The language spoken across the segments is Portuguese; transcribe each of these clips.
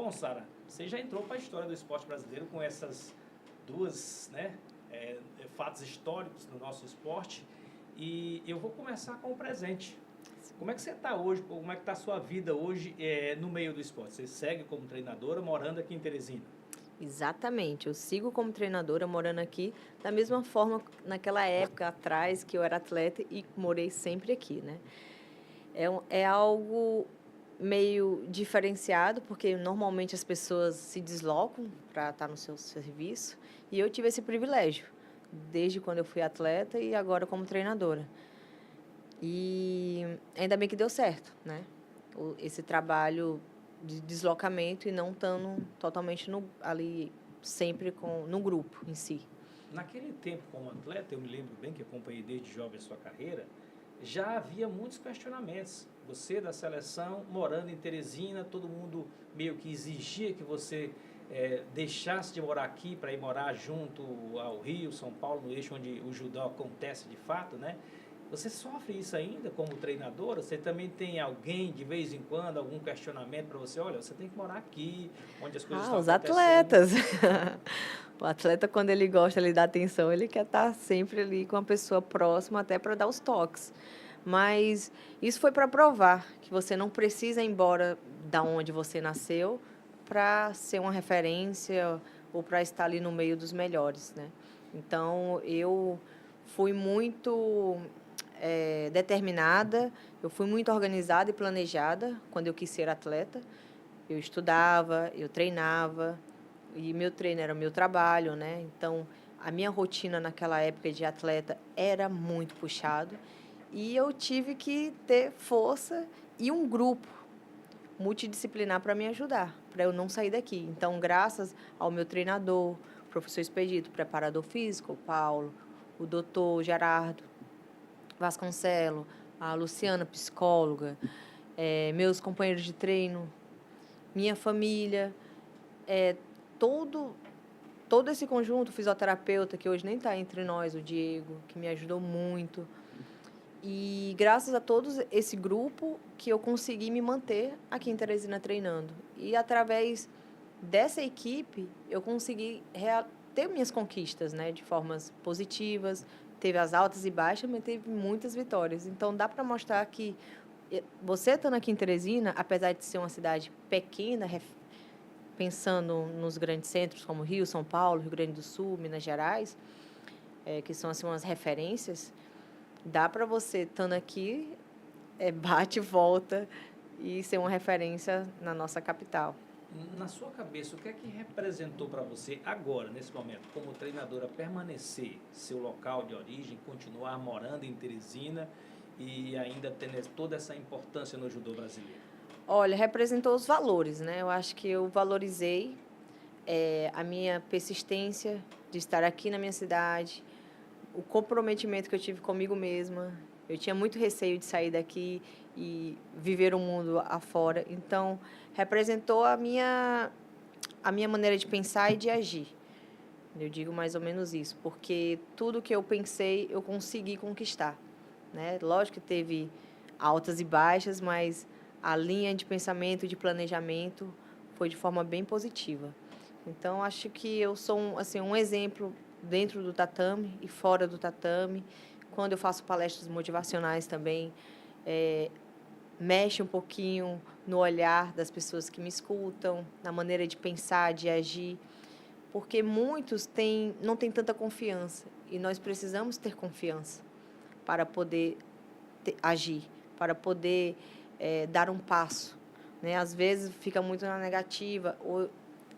Bom, Sara, você já entrou para a história do esporte brasileiro com essas duas, né, fatos históricos do nosso esporte. E eu vou começar com o presente. Como é que você está hoje? Como é que está a sua vida hoje no meio do esporte? Você segue como treinadora morando aqui em Teresina? Exatamente, eu sigo como treinadora morando aqui da mesma forma naquela época atrás que eu era atleta e morei sempre aqui, né? É algo meio diferenciado, porque normalmente as pessoas se deslocam para estar no seu serviço e eu tive esse privilégio desde quando eu fui atleta e agora como treinadora. E ainda bem que deu certo, né? Esse trabalho de deslocamento e não estando totalmente ali sempre no grupo em si. Naquele tempo, como atleta, eu me lembro bem que acompanhei desde jovem a sua carreira, já havia muitos questionamentos. Você da seleção, morando em Teresina, todo mundo meio que exigia que você deixasse de morar aqui para ir morar junto ao Rio, São Paulo, no eixo onde o judô acontece de fato, né? Você sofre isso ainda como treinadora? Você também tem alguém, de vez em quando, algum questionamento para você? Olha, você tem que morar aqui, onde as coisas estão Os acontecendo. atletas. O atleta, quando ele gosta, ele dá atenção, ele quer estar sempre ali com a pessoa próxima, até para dar os toques. Mas isso foi para provar que você não precisa ir embora da onde você nasceu para ser uma referência ou para estar ali no meio dos melhores, né? Então, eu fui muito determinada, eu fui muito organizada e planejada quando eu quis ser atleta. Eu estudava, eu treinava, e meu treino era o meu trabalho, né? Então, a minha rotina naquela época de atleta era muito puxado e eu tive que ter força e um grupo multidisciplinar para me ajudar, para eu não sair daqui. Então, graças ao meu treinador, o professor Expedito, preparador físico, o Paulo, o doutor Gerardo Vasconcelo, a Luciana, psicóloga, meus companheiros de treino, minha família, todo todo esse conjunto, fisioterapeuta, que hoje nem está entre nós, o Diego, que me ajudou muito. E graças a todos esse grupo que eu consegui me manter aqui em Teresina treinando. E através dessa equipe, eu consegui ter minhas conquistas, né, de formas positivas. Teve as altas e baixas, mas teve muitas vitórias. Então dá para mostrar que você estando aqui em Teresina, apesar de ser uma cidade pequena, pensando nos grandes centros como Rio, São Paulo, Rio Grande do Sul, Minas Gerais, que são assim umas referências, dá para você estando aqui, bate e volta e ser uma referência na nossa capital. Na sua cabeça, o que é que representou para você agora, nesse momento, como treinadora, permanecer seu local de origem, continuar morando em Teresina e ainda tendo toda essa importância no judô brasileiro? Olha, representou os valores, né? Eu acho que eu valorizei a minha persistência de estar aqui na minha cidade, o comprometimento que eu tive comigo mesma. Eu tinha muito receio de sair daqui e viver o mundo afora. Então, representou a minha maneira de pensar e de agir. Eu digo mais ou menos isso, porque tudo que eu pensei, eu consegui conquistar, né? Lógico que teve altas e baixas, mas a linha de pensamento, de planejamento, foi de forma bem positiva. Então, acho que eu sou um exemplo dentro do tatame e fora do tatame. Quando eu faço palestras motivacionais também, mexe um pouquinho no olhar das pessoas que me escutam, na maneira de pensar, de agir, porque muitos não têm tanta confiança e nós precisamos ter confiança para poder agir, para poder dar um passo, né? Às vezes fica muito na negativa ou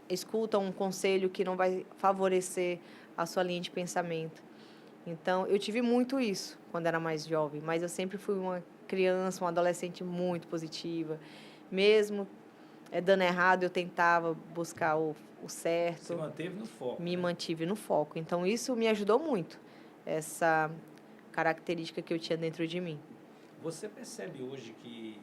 escuta um conselho que não vai favorecer a sua linha de pensamento. Então, eu tive muito isso quando era mais jovem, mas eu sempre fui uma criança, uma adolescente muito positiva. Mesmo dando errado, eu tentava buscar o Se certo, manteve no foco, me né? mantive no foco. Então, isso me ajudou muito, essa característica que eu tinha dentro de mim. Você percebe hoje que,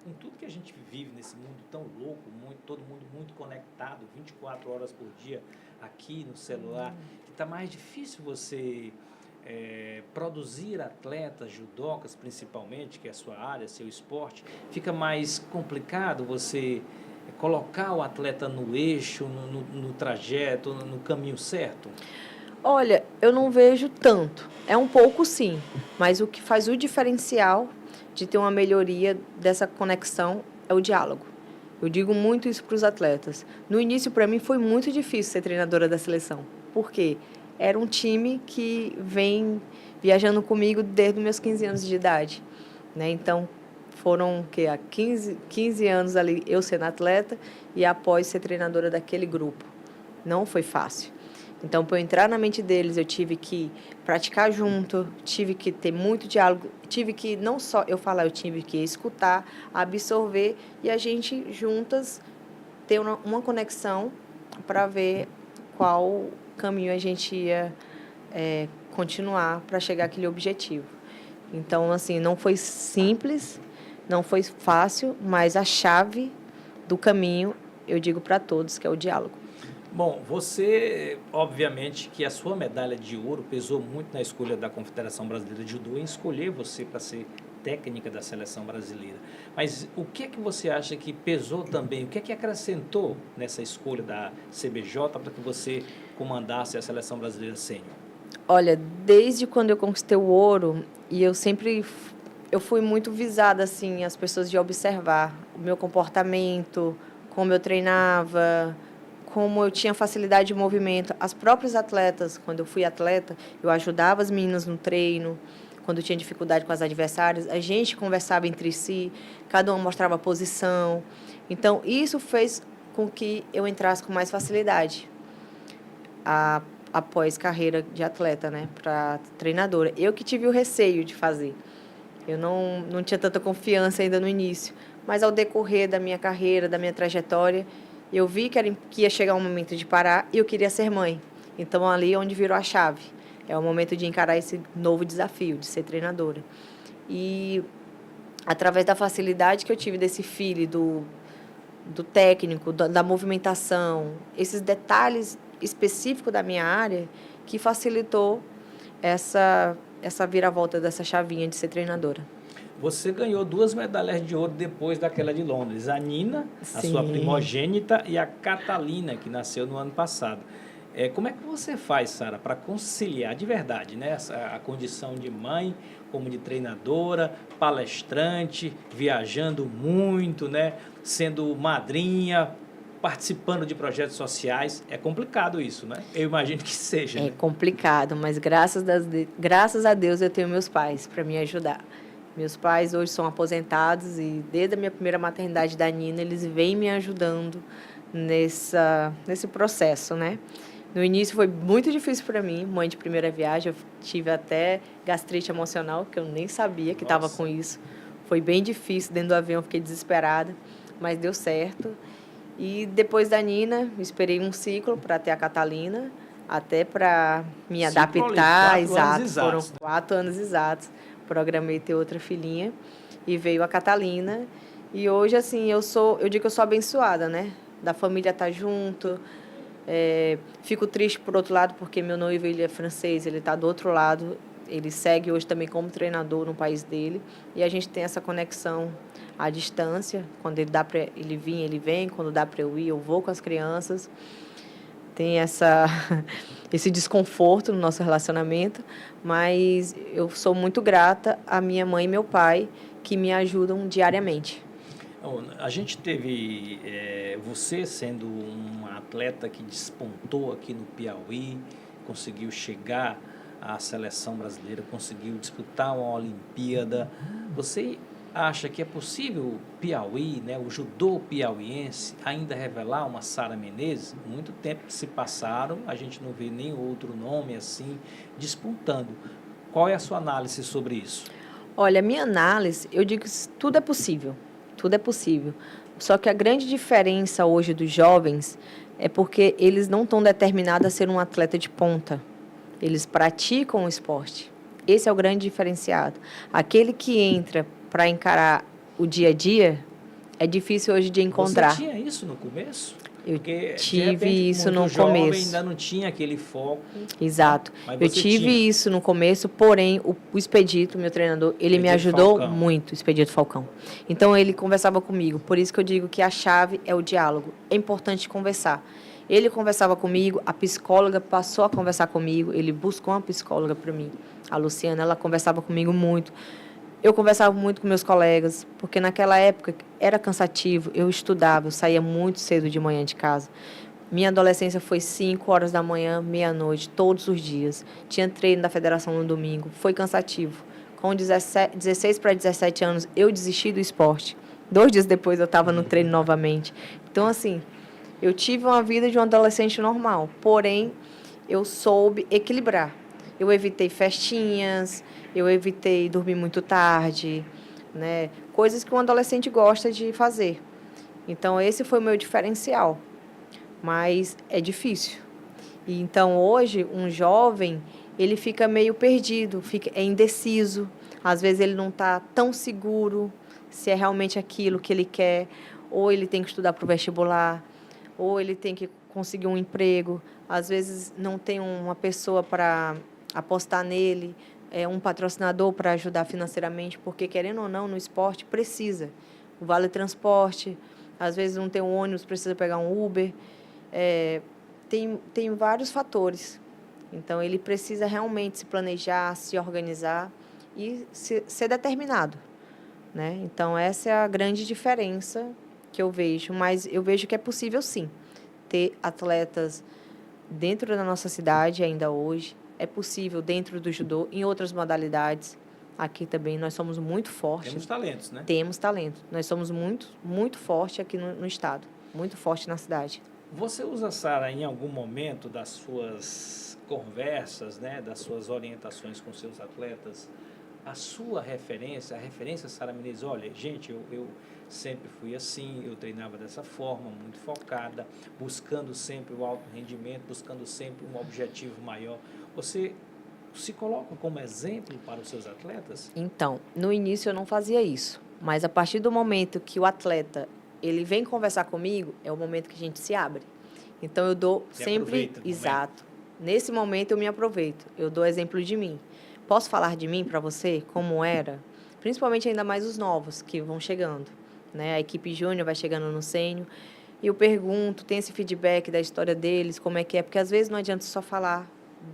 com tudo que a gente vive nesse mundo tão louco, todo mundo muito conectado, 24 horas por dia aqui no celular, que está mais difícil você produzir atletas, judocas principalmente, que é a sua área, seu esporte, fica mais complicado você colocar o atleta no eixo, no trajeto, no caminho certo? Olha, eu não vejo tanto. É um pouco sim, mas o que faz o diferencial de ter uma melhoria dessa conexão é o diálogo. Eu digo muito isso para os atletas. No início, para mim, foi muito difícil ser treinadora da seleção. Por quê? Era um time que vem viajando comigo desde os meus 15 anos de idade, né? Então, foram há 15 anos ali eu sendo atleta e após ser treinadora daquele grupo. Não foi fácil. Então, para eu entrar na mente deles, eu tive que praticar junto, tive que ter muito diálogo, tive que não só eu falar, eu tive que escutar, absorver e a gente juntas ter uma conexão para ver qual caminho a gente ia continuar para chegar àquele objetivo. Então, assim, não foi simples, não foi fácil, mas a chave do caminho, eu digo para todos, que é o diálogo. Bom, você, obviamente, que a sua medalha de ouro pesou muito na escolha da Confederação Brasileira de Judô em escolher você para ser técnica da seleção brasileira. Mas o que é que você acha que pesou também? O que é que acrescentou nessa escolha da CBJ para que você comandasse a seleção brasileira sênior? Olha, desde quando eu conquistei o ouro, e eu fui muito visada, assim, as pessoas de observar o meu comportamento, como eu treinava, como eu tinha facilidade de movimento. As próprias atletas, quando eu fui atleta, eu ajudava as meninas no treino, quando eu tinha dificuldade com as adversárias, a gente conversava entre si, cada uma mostrava a posição. Então, isso fez com que eu entrasse com mais facilidade após carreira de atleta, né, para treinadora. Eu que tive o receio de fazer. Eu não tinha tanta confiança ainda no início, mas ao decorrer da minha carreira, da minha trajetória, eu vi que ia chegar um momento de parar e eu queria ser mãe. Então, ali é onde virou a chave. É o momento de encarar esse novo desafio, de ser treinadora. E, através da facilidade que eu tive desse feeling do técnico, da movimentação, esses detalhes específicos da minha área, que facilitou essa viravolta dessa chavinha de ser treinadora. Você ganhou 2 medalhas de ouro depois daquela de Londres. A Nina, a sua primogênita, e a Catalina, que nasceu no ano passado. Como é que você faz, Sara, para conciliar de verdade, né, a condição de mãe, como de treinadora, palestrante, viajando muito, né, sendo madrinha, participando de projetos sociais? É complicado isso, né? Eu imagino que seja. É complicado, mas graças a Deus eu tenho meus pais para me ajudar. Meus pais hoje são aposentados e desde a minha primeira maternidade da Nina, eles vêm me ajudando nesse processo, né? No início foi muito difícil para mim, mãe de primeira viagem, eu tive até gastrite emocional, que eu nem sabia que estava com isso. Foi bem difícil, dentro do avião fiquei desesperada, mas deu certo. E depois da Nina, esperei um ciclo para ter a Catalina, até para me adaptar. Exato, foram 4 anos exatos. Programei ter outra filhinha e veio a Catalina. E hoje, assim, eu digo que eu sou abençoada, né? Da família estar junto. Fico triste, por outro lado, porque meu noivo, ele é francês, ele está do outro lado. Ele segue hoje também como treinador no país dele. E a gente tem essa conexão à distância. Quando ele dá para ele vir, ele vem. Quando dá para eu ir, eu vou com as crianças. Tem esse desconforto no nosso relacionamento, mas eu sou muito grata à minha mãe e meu pai, que me ajudam diariamente. A gente teve você sendo uma atleta que despontou aqui no Piauí, conseguiu chegar à seleção brasileira, conseguiu disputar uma Olimpíada. Você acha que é possível o Piauí, né, o judô piauiense, ainda revelar uma Sara Menezes? Muito tempo que se passaram, a gente não vê nem outro nome assim disputando. Qual é a sua análise sobre isso? Olha, a minha análise, eu digo que tudo é possível. Tudo é possível. Só que a grande diferença hoje dos jovens é porque eles não estão determinados a ser um atleta de ponta. Eles praticam o esporte. Esse é o grande diferenciado. Aquele que entra para encarar o dia a dia, É difícil hoje de encontrar. Você tinha isso no começo? Eu Porque, de tive repente, isso muito no jovem, começo. ainda não tinha aquele foco. Exato. Mas Eu você tive tinha. isso no começo, porém, o Expedito, meu treinador, ele me Expedito ajudou Falcão. muito, Expedito Falcão. Então, ele conversava comigo. Por isso que eu digo que a chave é o diálogo. É importante conversar. Ele conversava comigo, a psicóloga passou a conversar comigo, ele buscou uma psicóloga para mim. A Luciana, ela conversava comigo muito. Eu conversava muito com meus colegas, porque naquela época era cansativo, eu estudava, eu saía muito cedo de manhã de casa. Minha adolescência foi 5 horas da manhã, meia-noite, todos os dias. Tinha treino da federação no domingo, foi cansativo. Com 16 para 17 anos, eu desisti do esporte. 2 dias depois, eu estava no treino novamente. Então, assim, eu tive uma vida de um adolescente normal, porém, eu soube equilibrar. Eu evitei festinhas, eu evitei dormir muito tarde, né? Coisas que um adolescente gosta de fazer. Então, esse foi o meu diferencial. Mas é difícil. E então, hoje, um jovem, ele fica meio perdido, é indeciso. Às vezes, ele não está tão seguro se é realmente aquilo que ele quer. Ou ele tem que estudar para o vestibular, ou ele tem que conseguir um emprego. Às vezes, não tem uma pessoa para apostar nele, um patrocinador para ajudar financeiramente, porque, querendo ou não, no esporte precisa. O vale transporte, às vezes não tem um ônibus, precisa pegar um Uber. Tem vários fatores. Então, ele precisa realmente se planejar, se organizar e ser determinado, né? Então, essa é a grande diferença que eu vejo. Mas eu vejo que é possível, sim, ter atletas dentro da nossa cidade ainda hoje. É possível dentro do judô, em outras modalidades. Aqui também nós somos muito fortes. Temos talentos, né? Temos talento. Nós somos muito, muito fortes aqui no estado. Muito forte na cidade. Você usa, Sara, em algum momento das suas conversas, né, das suas orientações com seus atletas, a sua referência, a referência Sara Menezes, olha, gente, eu sempre fui assim, eu treinava dessa forma, muito focada, buscando sempre o alto rendimento, buscando sempre um objetivo maior. Você se coloca como exemplo para os seus atletas? Então, no início eu não fazia isso, mas a partir do momento que o atleta ele vem conversar comigo, é o momento que a gente se abre. Então, eu dou sempre... Exato. Nesse momento, eu me aproveito. Eu dou exemplo de mim. Posso falar de mim para você, como era? Principalmente ainda mais os novos que vão chegando, né? A equipe júnior vai chegando no sênior. E eu pergunto, tem esse feedback da história deles, como é que é? Porque, às vezes, não adianta só falar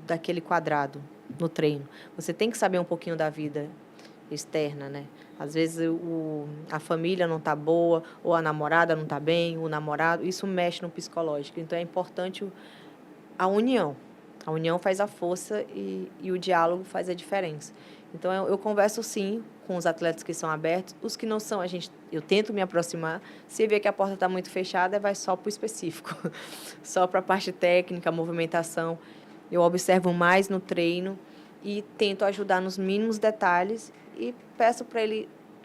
daquele quadrado no treino. Você tem que saber um pouquinho da vida externa, né? Às vezes a família não está boa, ou a namorada não está bem, o namorado, isso mexe no psicológico. Então, é importante a união. A união faz a força e o diálogo faz a diferença. Então, eu converso, sim, com os atletas que são abertos. Os que não são, eu tento me aproximar. Se ver que a porta está muito fechada, vai só para o específico. Só para a parte técnica, a movimentação. Eu observo mais no treino e tento ajudar nos mínimos detalhes e peço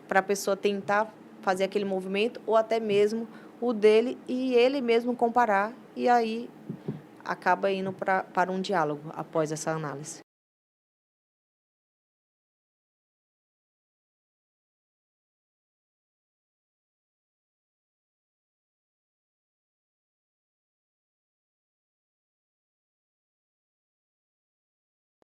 para a pessoa tentar fazer aquele movimento ou até mesmo o dele e ele mesmo comparar e aí acaba indo para um diálogo após essa análise.